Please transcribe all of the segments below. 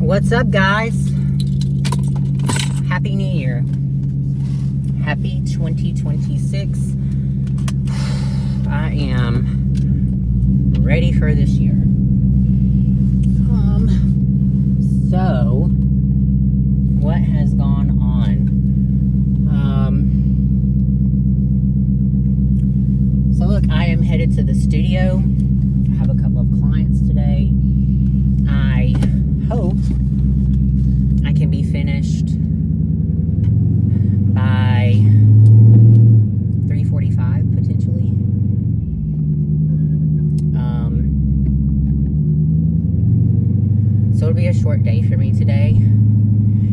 What's up, guys? Happy New Year. Happy 2026. I am ready for this year. So what has gone on? So look, I am headed to the studio. I have a couple of clients today. I hope I can be finished by 3:45 potentially. So it'll be a short day for me today.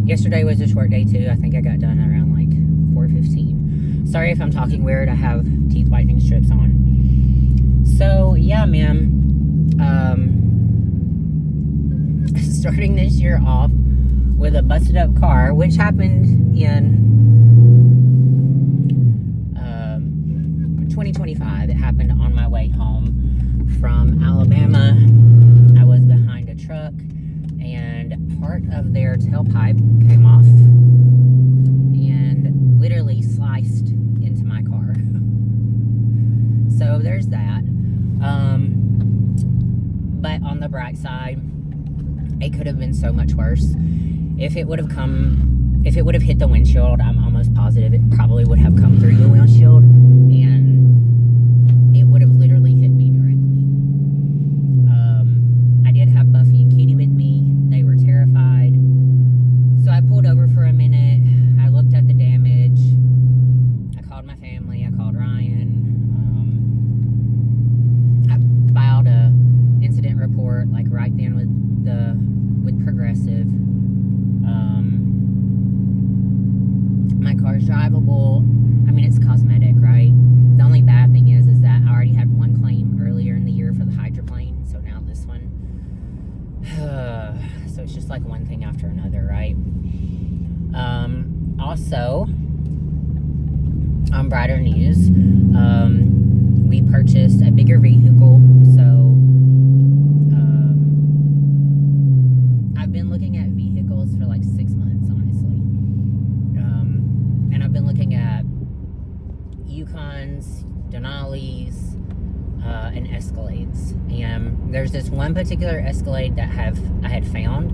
Yesterday was a short day too. I think I got done around like 4:15. Sorry if I'm talking weird. I have teeth whitening strips on. So yeah, man. Starting this year off with a busted up car, which happened in 2025. It happened on my way home from Alabama. I was behind a truck and part of their tailpipe came off and literally sliced into my car. So there's that. But on the bright side, it could have been so much worse. If it would have hit the windshield, I'm almost positive it probably would have come through the windshield and it would have literally hit me directly. I did have Buffy and Kitty with me. They were terrified. So I pulled over for a minute. I looked at the damage. I called my family. I called Ryan. I filed a incident report like right then with Progressive. My car's drivable. I mean, it's cosmetic, right? The only bad thing is that I already had one claim earlier in the year for the hydroplane, so now this one. So it's just like one thing after another, right? Also, on brighter news, we purchased a bigger vehicle, so I've been looking at vehicles for like 6 months, honestly. And I've been looking at Yukons, Denalis, and Escalades. And there's this one particular Escalade that I had found.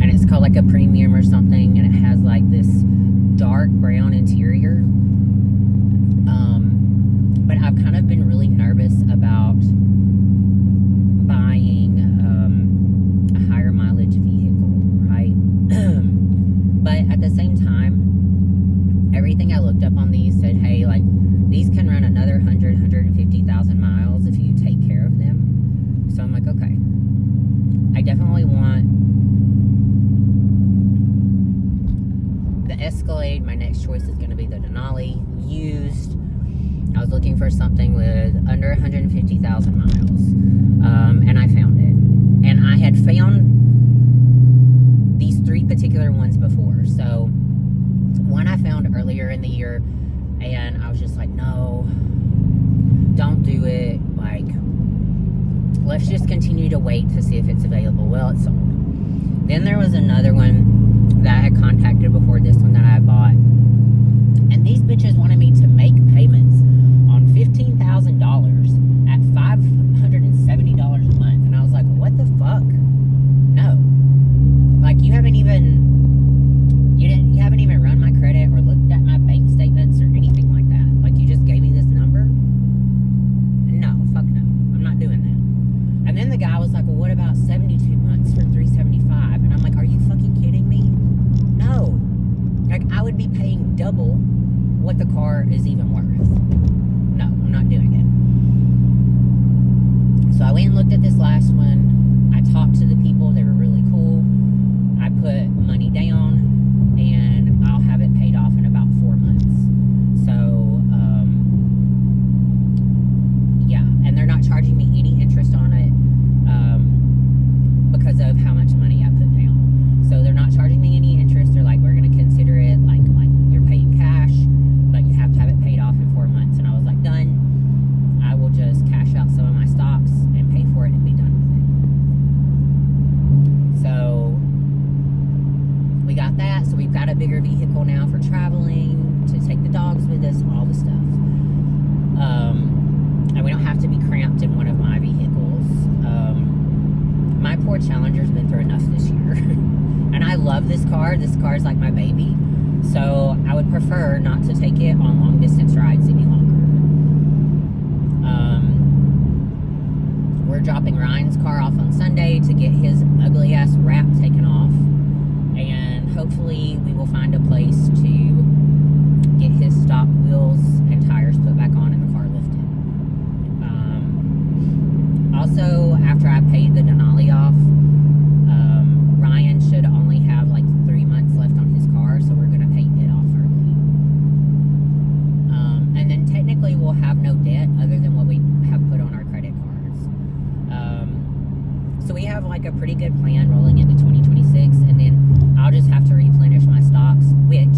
And it's called like a premium or something, and it has like this dark brown interior. But I've kind of been really nervous about buying a higher mileage vehicle, right? But at the same time, everything I looked up on these said, hey, like, these can run another 150,000 miles if you take care of them. So I'm like, okay, I definitely want the Escalade. My next choice is going to be the Denali used. I was looking for something with under 150,000 miles, and I found it. And I had found these three particular ones before. So one I found earlier in the year, and I was just like, no, don't do it. Like, let's just continue to wait to see if it's available. Well, it's sold. Then there was another one that I had contacted before this one that I bought, and these bitches wanted me to make payments on $15,000 at $570 a month, and I was like, what the fuck? No. Like, you haven't even run my credit or looked at my bank statements or anything like that. Like, you just gave me this number? No, fuck no. I'm not doing that. And then the guy was like, well, what about 72 months for $375? And I'm like, are you fucking kidding me? No. Like, I would be paying double what the car is even worth. No, I'm not doing it. So I went and looked at this last one. I talked to the people. They were really cool. I put money down, and I'll have it paid off in about 4 months. So, yeah. And they're not charging me any interest on it because of how much money I put down. So they're not charging me any interest. They're like, we're going to consider it like you're paying cash, but you have to have it paid off in 4 months. And I was like, done. I will just cash out some of my stocks and pay for it and be done with it. we're traveling, to take the dogs with us, all the stuff. And we don't have to be cramped in one of my vehicles. My poor Challenger's been through enough this year. And I love this car. This car is like my baby. So I would prefer not to take it on long distance rides any longer. We're dropping Ryan's car off on Sunday to get his ugly ass wrap taken off. And hopefully we will find a place to get his stock wheels and tires put back on and the car lifted. Also, after I paid the Denali off, Ryan should only have like 3 months left on his car, so we're going to pay it off early. And then technically we'll have no debt other than what we have put on our credit cards. So we have like a pretty good plan rolling into 2026, and then I'll just have to replenish my stocks, which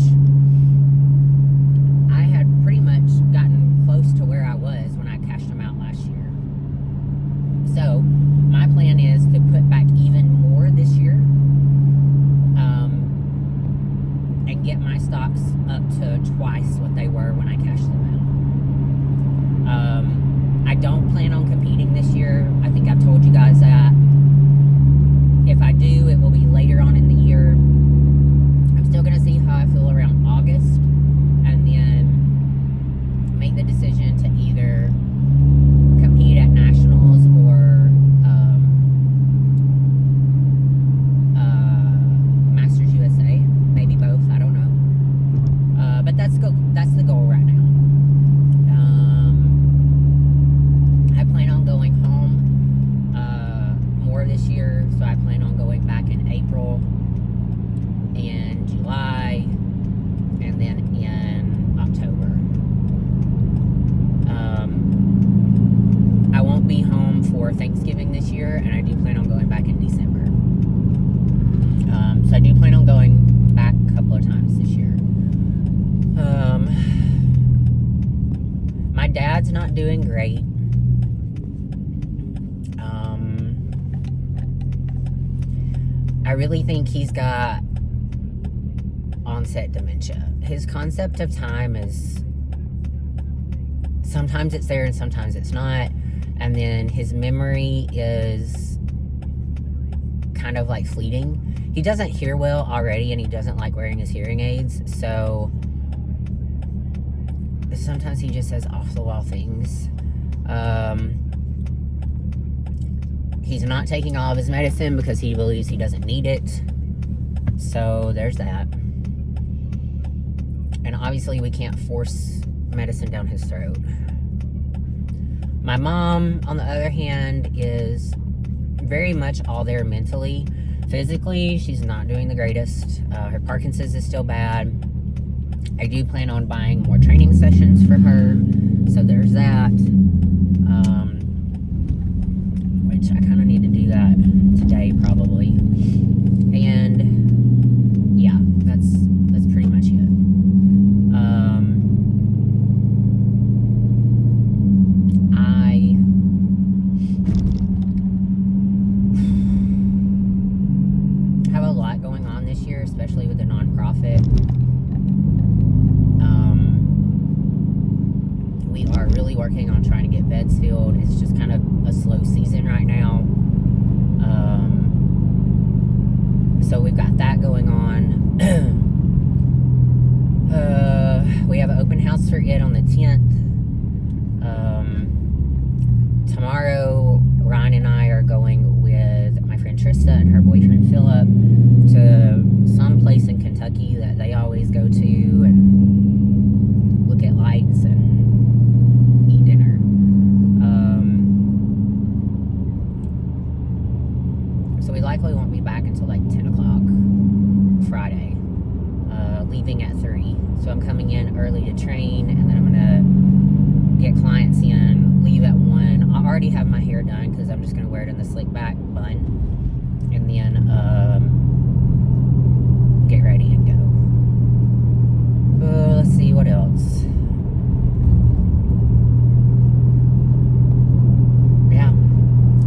I had pretty much gotten close to where I was when I cashed them out last year. So my plan is to put back even more this year, and get my stocks up to twice what they were when I cashed them out. I don't plan on competing this year. I think I've told you guys that. If I do, it will be later on in the year. I'm still going to see how I feel around August, and then make the decision to either compete at nationals or Masters USA, maybe both. I don't know, but that's the goal right now. I plan on going home more this year, so I plan on going back in April and July, and then in October. I won't be home for Thanksgiving this year, and I do plan on going back in December. So I do plan on going back a couple of times this year. My dad's not doing great. I really think he's got onset dementia. His concept of time is sometimes it's there and sometimes it's not. And then his memory is kind of like fleeting. He doesn't hear well already, and he doesn't like wearing his hearing aids. So sometimes he just says off the wall things. He's not taking all of his medicine because he believes he doesn't need it. So there's that. And obviously we can't force medicine down his throat. My mom, on the other hand, is very much all there mentally. Physically, she's not doing the greatest. Her Parkinson's is still bad. I do plan on buying more training sessions for her. So there's that. Which I kind of need to do that today probably. And yeah, that's pretty much it. I have a lot going on this year, especially with the nonprofit. We are really working on trying to get beds filled. It's just kind of a slow season right now. So we've got that going on. We have an open house for it on the 10th. Tomorrow, Ryan and I are going with my friend Trista and her boyfriend Philip to some place in Kentucky that they always go to and look at lights and eat dinner. So we likely won't be back until like 10 o'clock Friday, leaving at 3. So I'm coming in early to train, and then I'm going to get clients in, leave at 1. I already have my hair done because I'm just going to wear it in the slick back bun, and then get ready and go. Let's see what else. Yeah,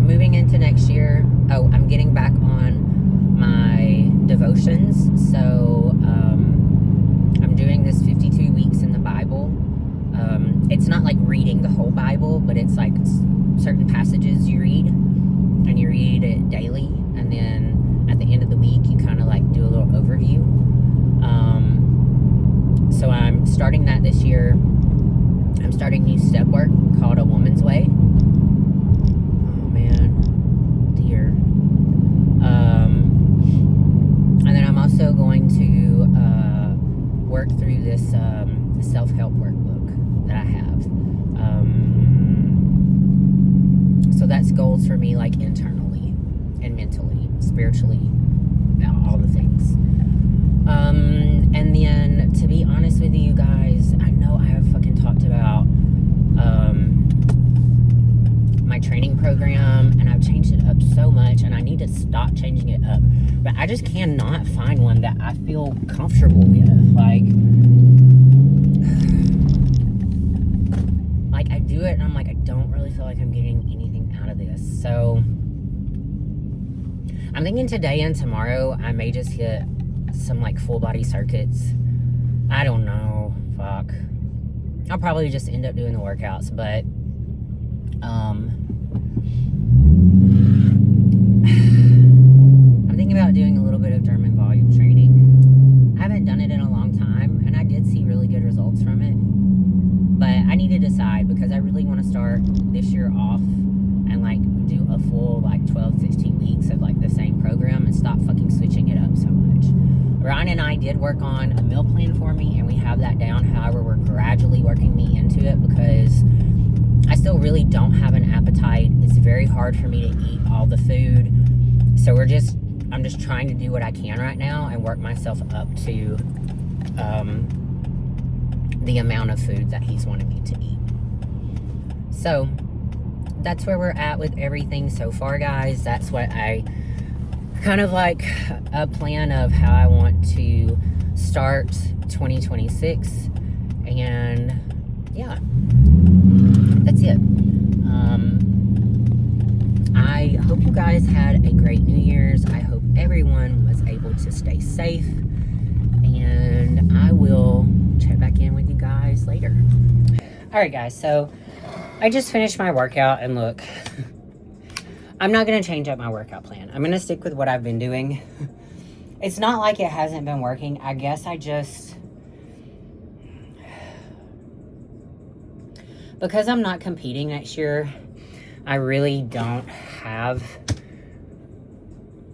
moving into next year. Oh, I'm getting back on my devotions, so I'm doing 2 weeks in the Bible. It's not like reading the whole Bible, but it's like certain passages you read, and you read it daily, and then at the end of the week you kind of like do a little overview. So I'm starting that this year. I'm starting new step work called A Woman's Way. Oh man, dear. And then I'm also going to work through this self-help workbook that I have. So that's goals for me, like internally and mentally, spiritually, all the things. And then, to be honest with you guys, I know I have fucking talked about my training program, and I've changed it up so much, and I need to stop changing it up. But I just cannot find one that I feel comfortable with. Like I do it, and I'm like, I don't really feel like I'm getting anything out of this. So I'm thinking today and tomorrow I may just hit some like full body circuits. I don't know. Fuck. I'll probably just end up doing the workouts, but I'm thinking about doing a little bit of German volume training. I haven't done it in a long time, and I did see really good results from it. But I need to decide, because I really want to start this year off and like do a full like 12, 16 weeks of like the same program and stop fucking switching it up so much. Ryan and I did work on a meal plan for me, and we have that down. However, we're gradually working me into it because I still really don't have an appetite. It's very hard for me to eat all the food. So I'm just trying to do what I can right now and work myself up to the amount of food that he's wanting me to eat. So that's where we're at with everything so far, guys. That's what I kind of like a plan of how I want to start 2026. And yeah, that's it. I hope you guys had a great New Year's. I hope everyone was able to stay safe, and I will check back in with you guys later. All right, guys, so I just finished my workout, and look, I'm not going to change up my workout plan. I'm going to stick with what I've been doing. It's not like it hasn't been working. I guess because I'm not competing next year, I really don't have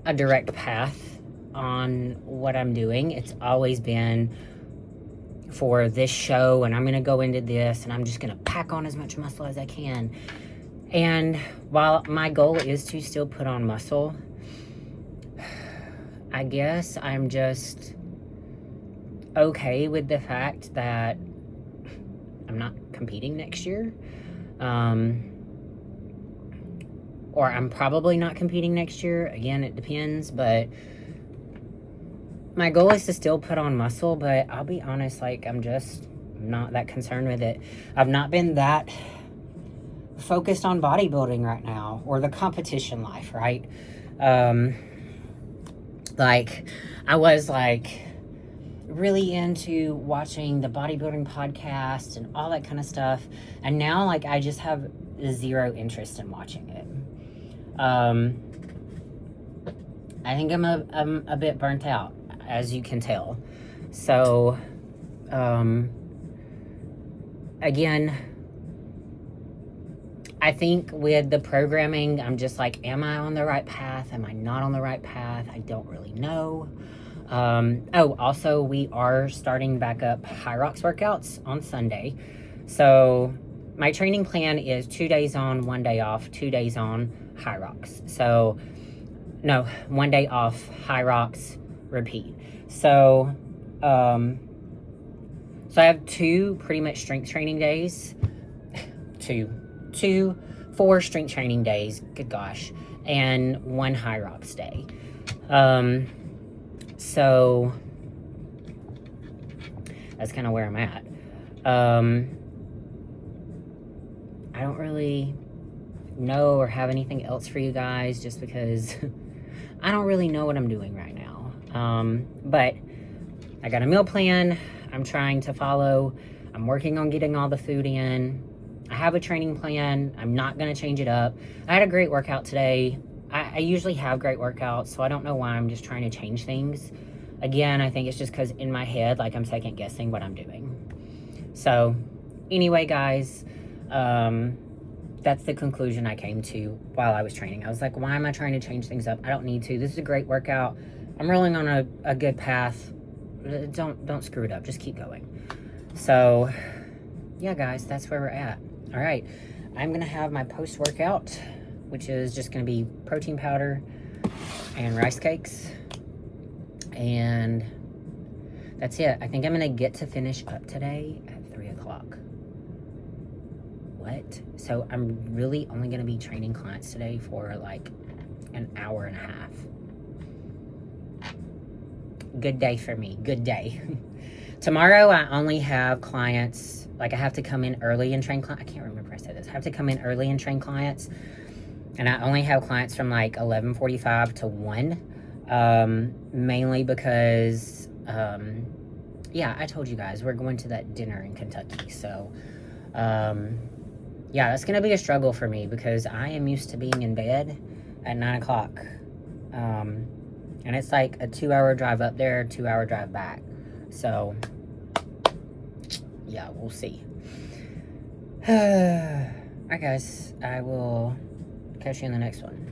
a direct path on what I'm doing. It's always been for this show, and I'm going to go into this, and I'm just going to pack on as much muscle as I can. And while my goal is to still put on muscle, I guess I'm just okay with the fact that I'm not competing next year. Or I'm probably not competing next year. Again, it depends, but my goal is to still put on muscle, but I'll be honest, like, I'm just not that concerned with it. I've not been that focused on bodybuilding right now, or the competition life, right? Like, I was, like, really into watching the bodybuilding podcast and all that kind of stuff, and now, like, I just have zero interest in watching it. I think I'm a bit burnt out, as you can tell. So, again, I think with the programming, I'm just like, am I on the right path? Am I not on the right path? I don't really know. Also, we are starting back up High Rocks workouts on Sunday. So my training plan is 2 days on, 1 day off, 2 days on, High Rocks. So, no, 1 day off, High Rocks, repeat. So, so I have 2 pretty much strength training days. 4 strength training days, good gosh, and 1 High Rocks day. So that's kind of where I'm at. I don't really know or have anything else for you guys, just because I don't really know what I'm doing right now. But I got a meal plan. I'm trying to follow. I'm working on getting all the food in. I have a training plan. I'm not going to change it up. I had a great workout today. I usually have great workouts, so I don't know why I'm just trying to change things. Again, I think it's just because in my head, like, I'm second guessing what I'm doing. So anyway, guys, that's the conclusion I came to while I was training. I was like, why am I trying to change things up? I don't need to. This is a great workout. I'm rolling on a good path. Don't screw it up. Just keep going. So yeah, guys, that's where we're at. All right, I'm going to have my post-workout, which is just going to be protein powder and rice cakes. And that's it. I think I'm going to get to finish up today at 3 o'clock. What? So I'm really only going to be training clients today for like an hour and a half. Good day for me. Good day. Tomorrow, I only have clients, like I have to come in early and train clients. I can't remember if I said this. I have to come in early and train clients. And I only have clients from like 11:45 to 1. Mainly because, yeah, I told you guys, we're going to that dinner in Kentucky. So, yeah, that's going to be a struggle for me because I am used to being in bed at 9 o'clock. And it's like a 2-hour drive up there, 2-hour drive back. So, yeah, we'll see. Alright, guys, I will catch you in the next one.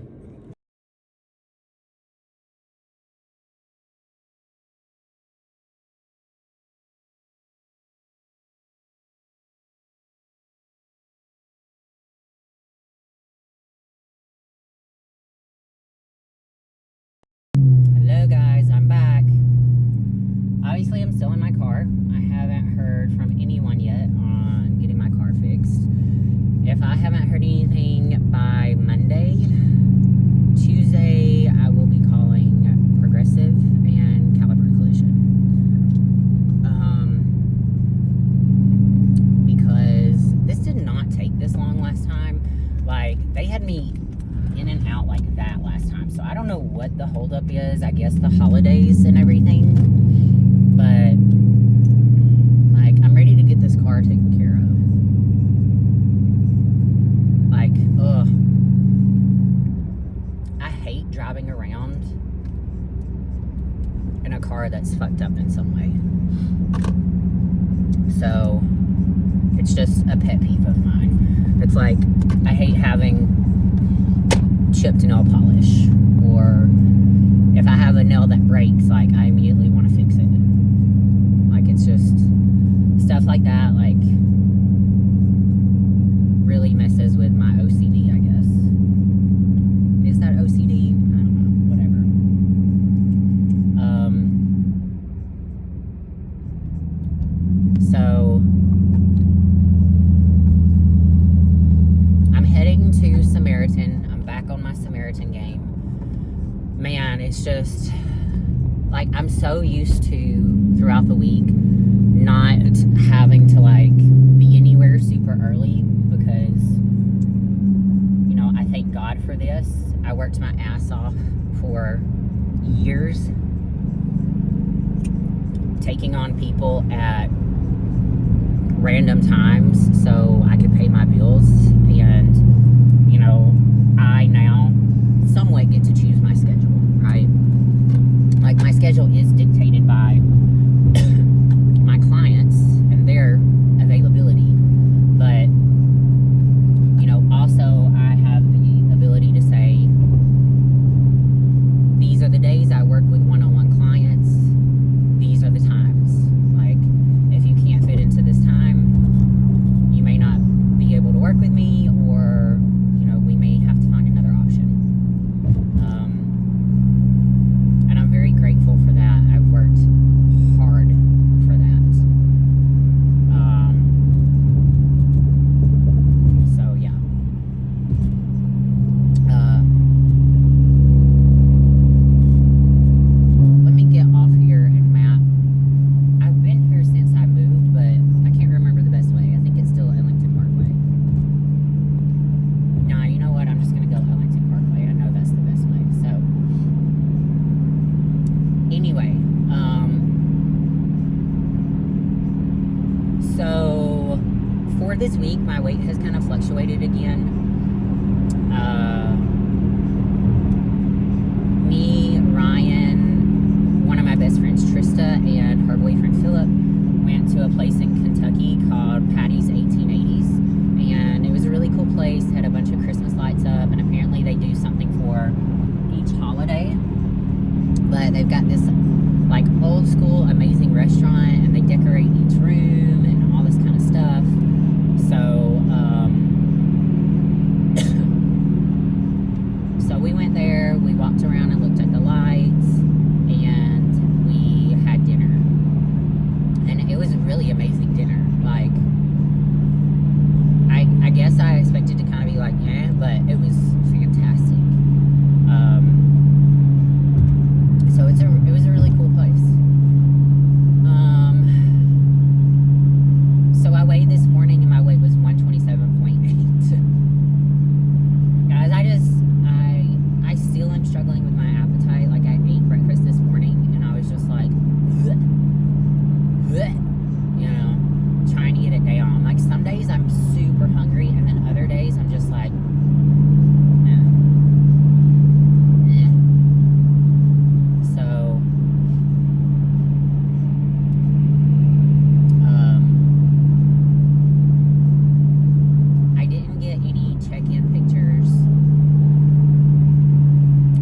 Hello, guys, I'm back. Obviously, I'm still in my car. I haven't heard from anyone yet on getting my car fixed. If I haven't heard anything by Monday, Tuesday, I will be calling Progressive and Caliber Collision. Because this did not take this long last time. Like, they had me in and out like that last time. So I don't know what the holdup is. I guess the holidays and everything. But, like, I'm ready to get this car taken care of. Like, ugh. I hate driving around in a car that's fucked up in some way. So, it's just a pet peeve of mine. It's like, I hate having chipped nail polish. Or, if I have a nail that breaks, like, I immediately want to fix it. Like, it's just stuff like that, like, really messes with my OCD, I guess. Is that OCD? I don't know, whatever. So, I'm heading to Samaritan. I'm back on my Samaritan game. Man, it's just, like, I'm so used to, throughout the week, not having to, like, be anywhere super early because, you know, I thank God for this. I worked my ass off for years taking on people at random times so I could pay my bills, and, you know, I now somewhat get to choose my schedule, right? Like, my schedule is dictated by my clients and their availability, but, you know, also I have the ability to say, these are the days I work with one-on-one clients, these are the times. Like, if you can't fit into this time, you may not be able to work with me, or, you know, we may have to find another option. this week, my weight has kind of fluctuated again. Me, Ryan, one of my best friends, Trista, and her boyfriend, Philip, went to a place in Kentucky called Patty's 1880s. And it was a really cool place, had a bunch of Christmas lights up, and apparently they do something for each holiday. But they've got this like old school amazing restaurant, and they decorate each room and all this kind of stuff. So so we went there, we walked around and looked at the lights, and we had dinner. And it was a really amazing dinner. Like, I guess I expected to kind of be like, yeah, but it was fantastic. So it was a really cool place. So I weighed this morning, and my weight was 127.8. Guys, I still am struggling with my appetite. Like, I ate breakfast this morning, and I was just like, bleh, bleh, you know, trying to get it down. Like, some days I'm super hungry, and then other days I'm just like, so I didn't get any check-in pictures.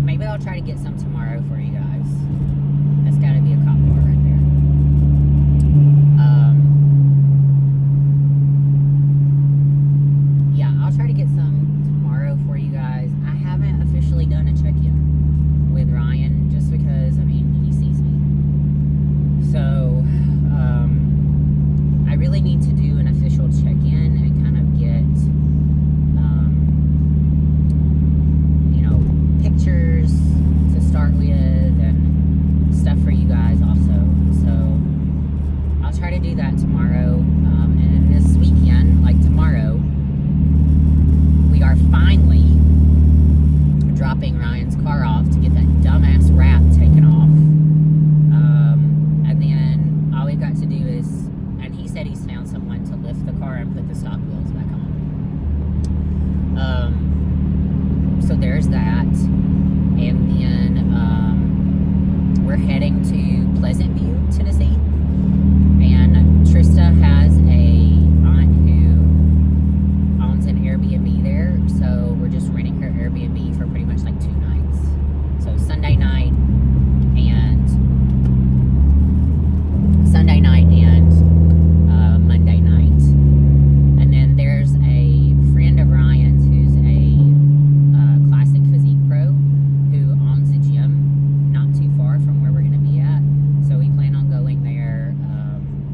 Maybe I'll try to get some tomorrow for you guys. That's got to be a cop car right there. Yeah, I'll try to get some tomorrow for you guys. I haven't officially done a check-in with Ryan just because, I mean, he sees me. So, I really need to do an official check-in and kind of get, you know, pictures to start with and stuff for you guys also. So, I'll try to do that tomorrow. And this weekend, like tomorrow, we are finally dropping Ryan's car off to get that dumbass wrap taken off. And then all we've got to do is, and he said he's found someone to lift the car and put the stock wheels back on. So there's that. And then we're heading to Pleasant View, Tennessee. And Trista has a aunt who owns an Airbnb there, so we're just renting her Airbnb for pretty much like 2 nights. So Sunday night and Monday night. And then there's a friend of Ryan's who's a classic physique pro who owns a gym not too far from where we're going to be at. So we plan on going there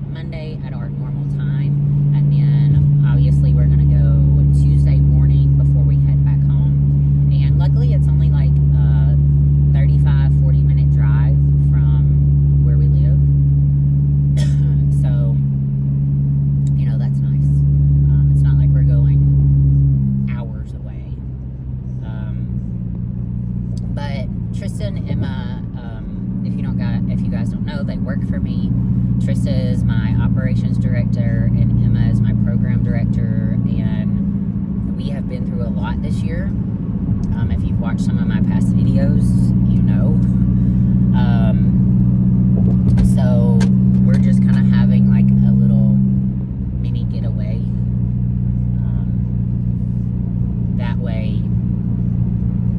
Monday at our normal time, and then obviously we're going to go Tuesday morning before we head back home. And luckily it's only like a 35-40 minute drive from where we live. So, you know, that's nice. It's not like we're going hours away. But Tristan and Emma, if you guys don't know, they work for me. Trista is my operations director, and Emma is my program director, and we have been through a lot this year. If you've watched some of my past videos, you know. So we're just kind of having like a little mini getaway. That way,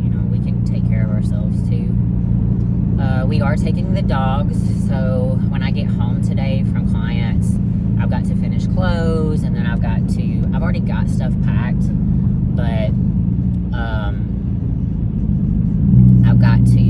you know, we can take care of ourselves too. We are taking the dogs, so when I get home today from clients, I've got to finish clothes, and then I've already got stuff packed, but I've got to